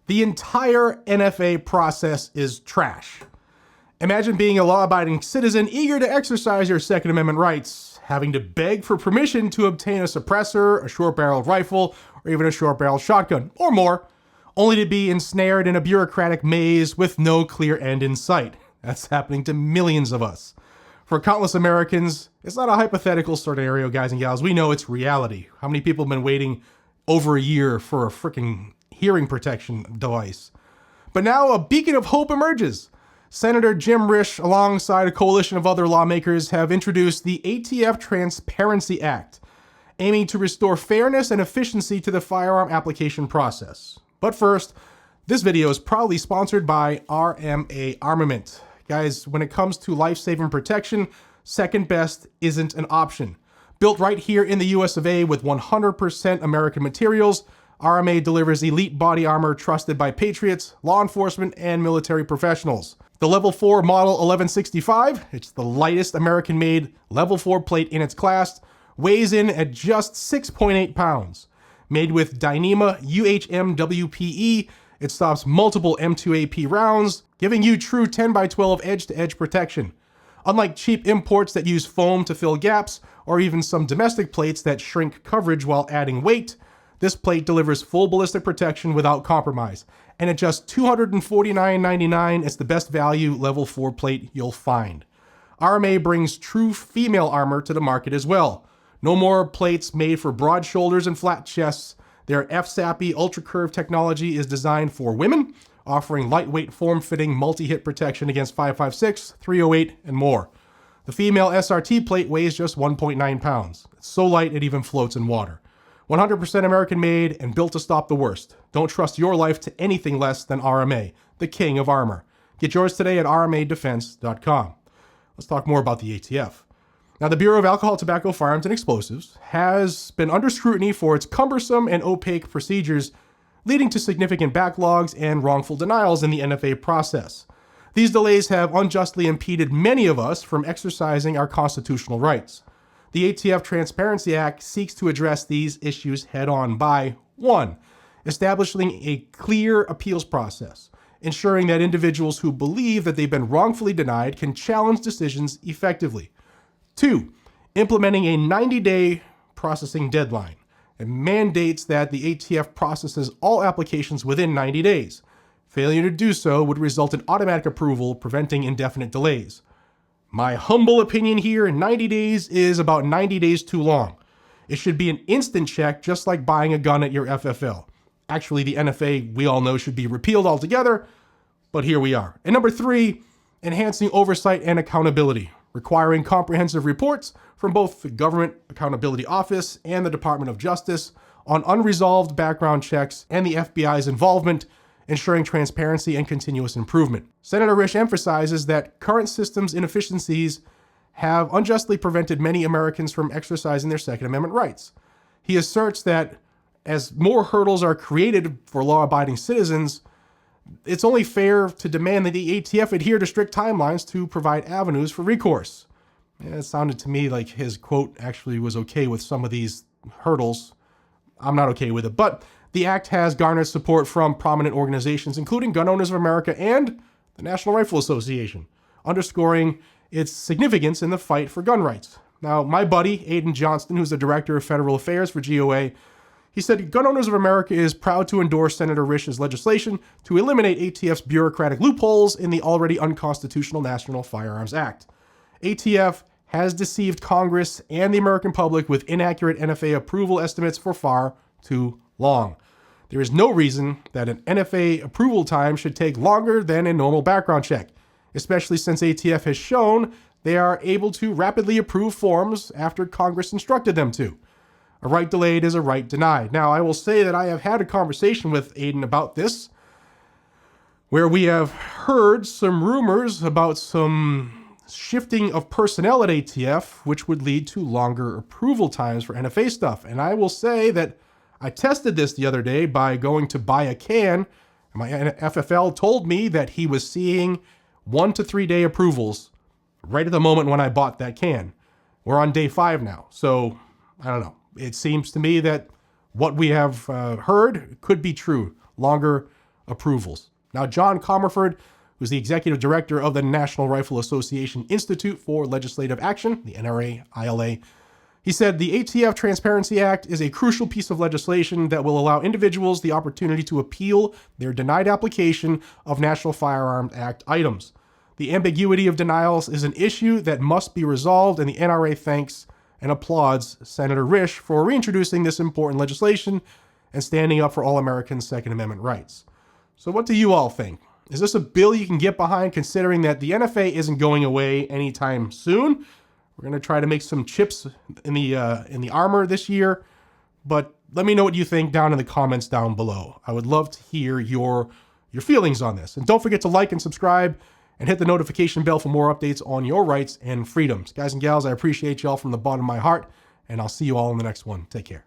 The entire NFA process is trash. Imagine being a law-abiding citizen eager to exercise your Second Amendment rights, having to beg for permission to obtain a suppressor, a short-barreled rifle, or even a short-barreled shotgun, or more, only to be ensnared in a bureaucratic maze with no clear end in sight. That's happening to millions of us. For countless Americans, it's not a hypothetical scenario, guys and gals. We know it's reality. How many people have been waiting over a year for a freaking hearing protection device? But now a beacon of hope emerges. Senator Jim Risch, alongside a coalition of other lawmakers, have introduced the ATF Transparency Act, aiming to restore fairness and efficiency to the firearm application process. But first, this video is proudly sponsored by RMA Armament. Guys, when it comes to life-saving protection, second best isn't an option. Built right here in the US of A with 100% American materials, RMA delivers elite body armor trusted by patriots, law enforcement, and military professionals. The Level 4 Model 1165, it's the lightest American-made Level 4 plate in its class, weighs in at just 6.8 pounds. Made with Dyneema UHM WPE, it stops multiple M2AP rounds, giving you true 10x12 edge-to-edge protection. Unlike cheap imports that use foam to fill gaps, or even some domestic plates that shrink coverage while adding weight, this plate delivers full ballistic protection without compromise. And at just $249.99, it's the best value Level 4 plate you'll find. RMA brings true female armor to the market as well. No more plates made for broad shoulders and flat chests. Their FSAPI ultra-curve technology is designed for women, offering lightweight form-fitting multi-hit protection against 5.56, 308, and more. The female SRT plate weighs just 1.9 pounds. It's so light it even floats in water. 100% American-made and built to stop the worst. Don't trust your life to anything less than RMA, the king of armor. Get yours today at rmadefense.com. Let's talk more about the ATF. Now, the Bureau of Alcohol, Tobacco, Firearms, and Explosives has been under scrutiny for its cumbersome and opaque procedures, leading to significant backlogs and wrongful denials in the NFA process. These delays have unjustly impeded many of us from exercising our constitutional rights. The ATF Transparency Act seeks to address these issues head-on by 1. Establishing a clear appeals process, ensuring that individuals who believe that they've been wrongfully denied can challenge decisions effectively. 2. Implementing a 90-day processing deadline. It mandates that the ATF processes all applications within 90 days. Failure to do so would result in automatic approval, preventing indefinite delays. My humble opinion here, 90 days is about 90 days too long. It should be an instant check, just like buying a gun at your FFL. Actually, the NFA, we all know, should be repealed altogether, but here we are. And number 3, enhancing oversight and accountability, requiring comprehensive reports from both the Government Accountability Office and the Department of Justice on unresolved background checks and the FBI's involvement, ensuring transparency and continuous improvement. Senator Risch emphasizes that current systems' inefficiencies have unjustly prevented many Americans from exercising their Second Amendment rights. He asserts that as more hurdles are created for law-abiding citizens, it's only fair to demand that the ATF adhere to strict timelines to provide avenues for recourse. It sounded to me like his quote actually was okay with some of these hurdles. I'm not okay with it, but the act has garnered support from prominent organizations, including Gun Owners of America and the National Rifle Association, underscoring its significance in the fight for gun rights. Now, my buddy, Aiden Johnston, who's the Director of Federal Affairs for GOA, he said, Gun Owners of America is proud to endorse Senator Risch's legislation to eliminate ATF's bureaucratic loopholes in the already unconstitutional National Firearms Act. ATF has deceived Congress and the American public with inaccurate NFA approval estimates for far too long. There is no reason that an NFA approval time should take longer than a normal background check, especially since ATF has shown they are able to rapidly approve forms after Congress instructed them to. A right delayed is a right denied. Now, I will say that I have had a conversation with Aiden about this, where we have heard some rumors about some shifting of personnel at ATF, which would lead to longer approval times for NFA stuff. And I will say that I tested this the other day by going to buy a can. My FFL told me that he was seeing 1 to 3 day approvals right at the moment when I bought that can. We're on day 5 now. So, I don't know. It seems to me that what we have heard could be true. Longer approvals. Now, John Comerford, who's the executive director of the National Rifle Association Institute for Legislative Action, the NRA-ILA, he said the ATF Transparency Act is a crucial piece of legislation that will allow individuals the opportunity to appeal their denied application of National Firearms Act items. The ambiguity of denials is an issue that must be resolved, and the NRA thanks and applauds Senator Risch for reintroducing this important legislation and standing up for all Americans' Second Amendment rights. So what do you all think? Is this a bill you can get behind, considering that the NFA isn't going away anytime soon? We're going to try to make some chips in the armor this year, but let me know what you think down in the comments down below. I would love to hear your feelings on this. And don't forget to like and subscribe and hit the notification bell for more updates on your rights and freedoms. Guys and gals, I appreciate y'all from the bottom of my heart, and I'll see you all in the next one. Take care.